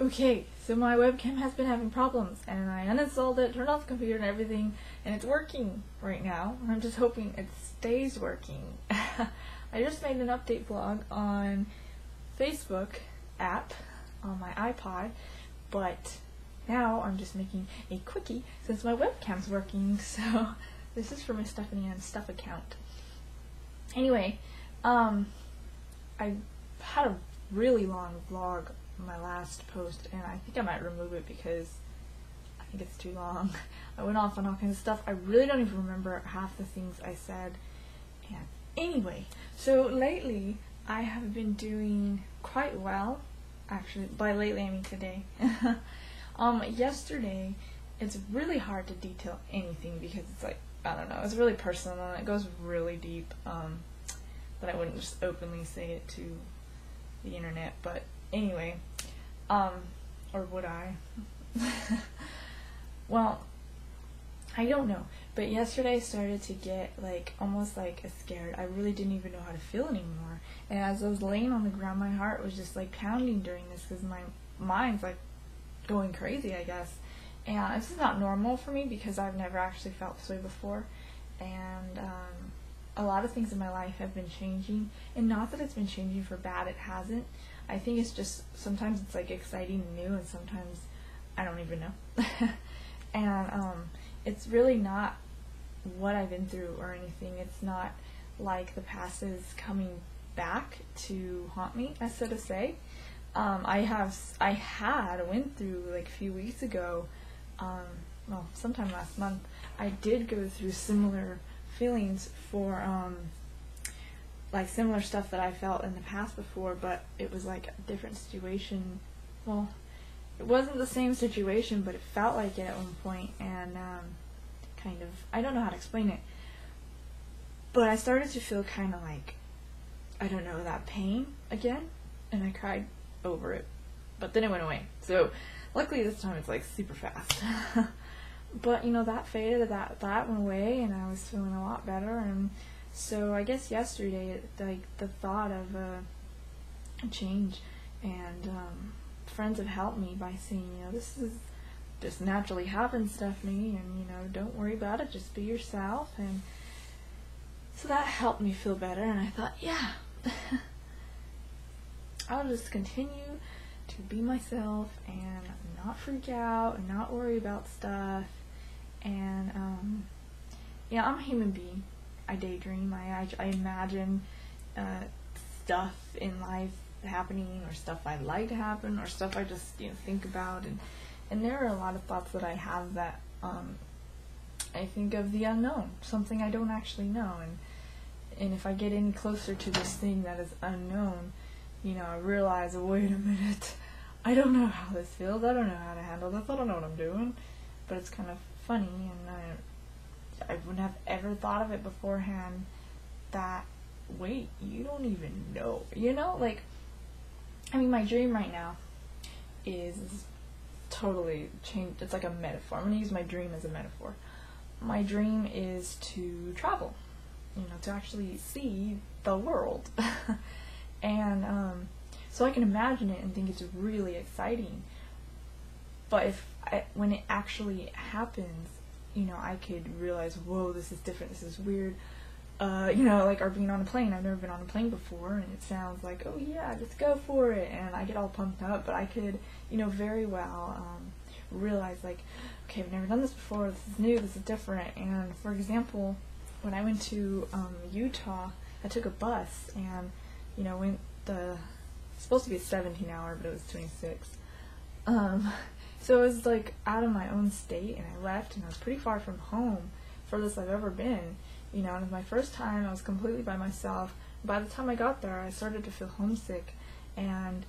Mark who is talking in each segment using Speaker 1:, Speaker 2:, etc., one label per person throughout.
Speaker 1: Okay, so my webcam has been having problems, and I uninstalled it, turned off the computer and everything, and it's working right now. I'm just hoping it stays working. I just made an update vlog on Facebook app on my iPod, but now I'm just making a quickie since my webcam's working, so this is for my Stephanie and Stuff account. Anyway, I had a really long vlog on my last post, and I think I might remove it because I think it's too long. I went off on all kinds of stuff. I really don't even remember half the things I said. And anyway, so lately I have been doing quite well. Actually, by lately I mean today. Yesterday, it's really hard to detail anything because it's like, I don't know, it's really personal and it goes really deep, but I wouldn't just openly say it to the internet, but anyway, or would I? Well, I don't know, but yesterday I started to get almost scared. I really didn't even know how to feel anymore, and as I was laying on the ground, my heart was just pounding during this because my mind's going crazy, I guess. And this is not normal for me because I've never actually felt this way before, and a lot of things in my life have been changing, and not that it's been changing for bad, it hasn't. I think it's just sometimes it's exciting and new, and sometimes I don't even know. And it's really not what I've been through or anything. It's not like the past is coming back to haunt me, as so to say. I went through a few weeks ago, well, sometime last month, I did go through similar feelings for similar stuff that I felt in the past before, but it was a different situation. Well, it wasn't the same situation, but it felt like it at one point, and kind of, I don't know how to explain it, but I started to feel kind of I don't know, that pain again, and I cried over it, but then it went away. So luckily this time it's super fast. But that faded, that went away, and I was feeling a lot better. And so I guess yesterday, the thought of a change, and friends have helped me by saying, this is just naturally happens, Stephanie, and don't worry about it, just be yourself. And so that helped me feel better, and I thought, yeah, I'll just continue to be myself and not freak out and not worry about stuff. And yeah, I'm a human being. I daydream. I imagine stuff in life happening, or stuff I'd like to happen, or stuff I just think about. And there are a lot of thoughts that I have that I think of the unknown, something I don't actually know. And if I get any closer to this thing that is unknown, I realize, wait a minute, I don't know how this feels, I don't know how to handle this, I don't know what I'm doing. But it's kind of funny, and I wouldn't have ever thought of it beforehand that, wait, you don't even know, I mean, my dream right now is totally changed. It's a metaphor. I'm going to use my dream as a metaphor. My dream is to travel, to actually see the world. And so I can imagine it and think it's really exciting. But when it actually happens, I could realize, whoa, this is different, this is weird. Or being on a plane. I've never been on a plane before, and it sounds oh yeah, just go for it, and I get all pumped up. But I could, very well realize okay, I've never done this before, this is new, this is different. And for example, when I went to Utah, I took a bus, and went it's supposed to be a 17-hour, but it was 26. So it was out of my own state, and I left, and I was pretty far from home, furthest I've ever been. And it was my first time. I was completely by myself. By the time I got there, I started to feel homesick, and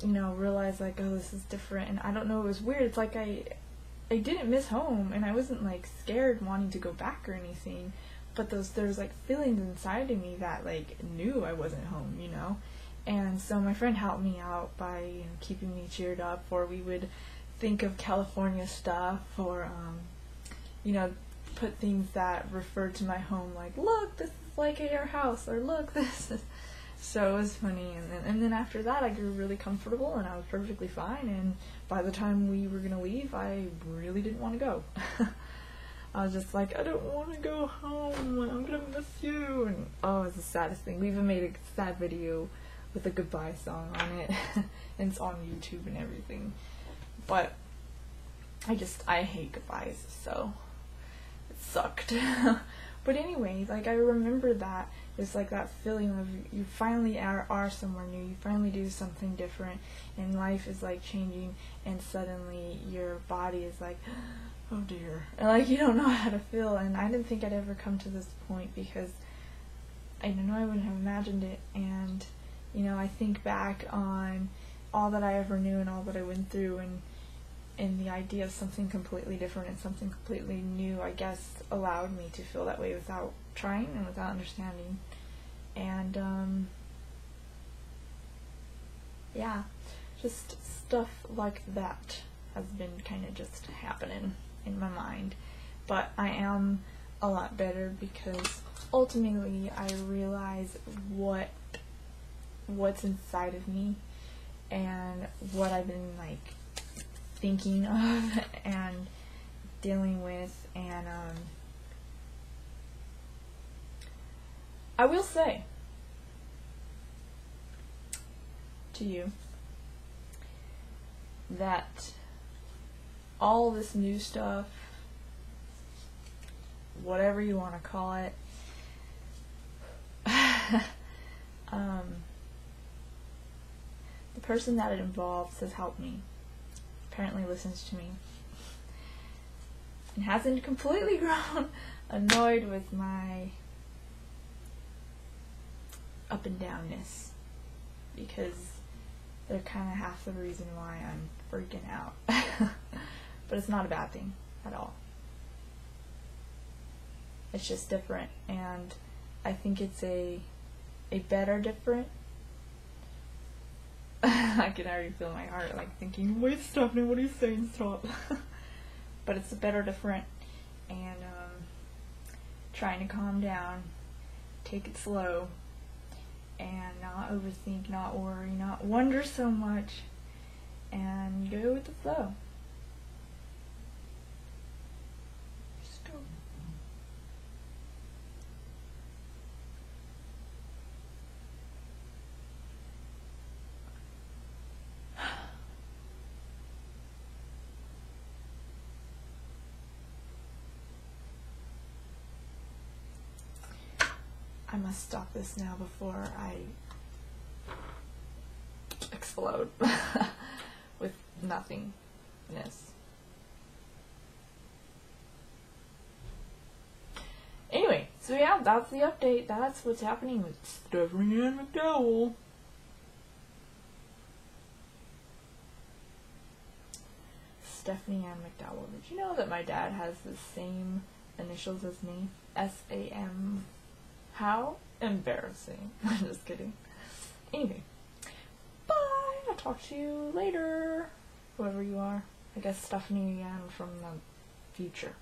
Speaker 1: realized oh, this is different. And I don't know, it was weird. It's I didn't miss home, and I wasn't scared wanting to go back or anything. But there's feelings inside of me that knew I wasn't home, And so my friend helped me out by keeping me cheered up, or we would think of California stuff, or put things that referred to my home, look, this is at your house, or look, this is, So it was funny, and then after that I grew really comfortable and I was perfectly fine, and by the time we were gonna leave I really didn't want to go. I was just like, I don't want to go home, I'm gonna miss you, and oh, it's the saddest thing. We even made a sad video with a goodbye song on it, and it's on YouTube and everything, but I hate goodbyes, so it sucked. But anyway, like, I remember that. It's like that feeling of you finally are somewhere new, you finally do something different, and life is like changing, and suddenly your body is like, oh dear, and like you don't know how to feel. And I didn't think I'd ever come to this point, because I don't know, I wouldn't have imagined it. And you know, I think back on all that I ever knew and all that I went through, and the idea of something completely different and something completely new, I guess, allowed me to feel that way without trying and without understanding. And yeah, just stuff like that has been kind of just happening in my mind. But I am a lot better, because ultimately I realize what's inside of me and what I've been like thinking of and dealing with. And I will say to you that all this new stuff, whatever you want to call it, the person that it involves has helped me, apparently listens to me, and hasn't completely grown annoyed with my up and downness, because they're kind of half the reason why I'm freaking out. But it's not a bad thing at all. It's just different, and I think it's a better different. I can already feel my heart like thinking, wait, Stephanie, what are you saying? Stop. But it's a better different, and trying to calm down, take it slow, and not overthink, not worry, not wonder so much, and go with the flow. Just go. I must stop this now before I explode with nothingness. Anyway, so yeah, that's the update. That's what's happening with Stephanie Ann McDowell. Stephanie Ann McDowell. Did you know that my dad has the same initials as me? S-A-M. How embarrassing. I'm just kidding. Anyway, bye. I'll talk to you later. Whoever you are. I guess Stephanie Ann from the future.